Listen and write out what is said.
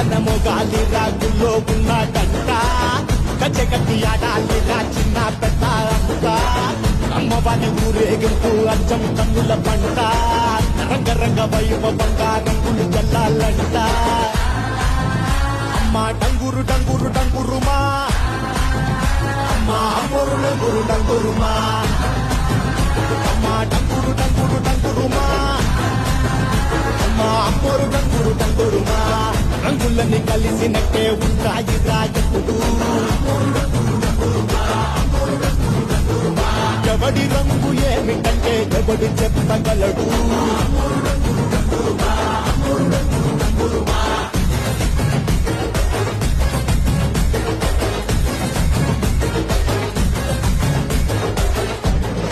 మనము గాలి రాగుల్లో ఉన్నాడంట కచ్చెకట్టి ఆడాలిరా చిన్న పెద్ద అంట అమ్మవారి ఊరేగింపు అచ్చం కన్నుల పంట రంగరంగ వైభవంగా రంగులు చల్లాలంట అమ్మ డంగురు డంగురు డంగురుమా అమ్మ అమ్మోరు డంగురు డంగురుమా అమ్మ డంగురు డంగురు డంగురుమా అమ్మ అమ్మోరు డంగురు డంగురుమా రంగులని కలిసినట్టే ఉంటాయి రాజపుడు ఎవడి రంగు ఏమిటంటే ఎవడు చెప్పగలడు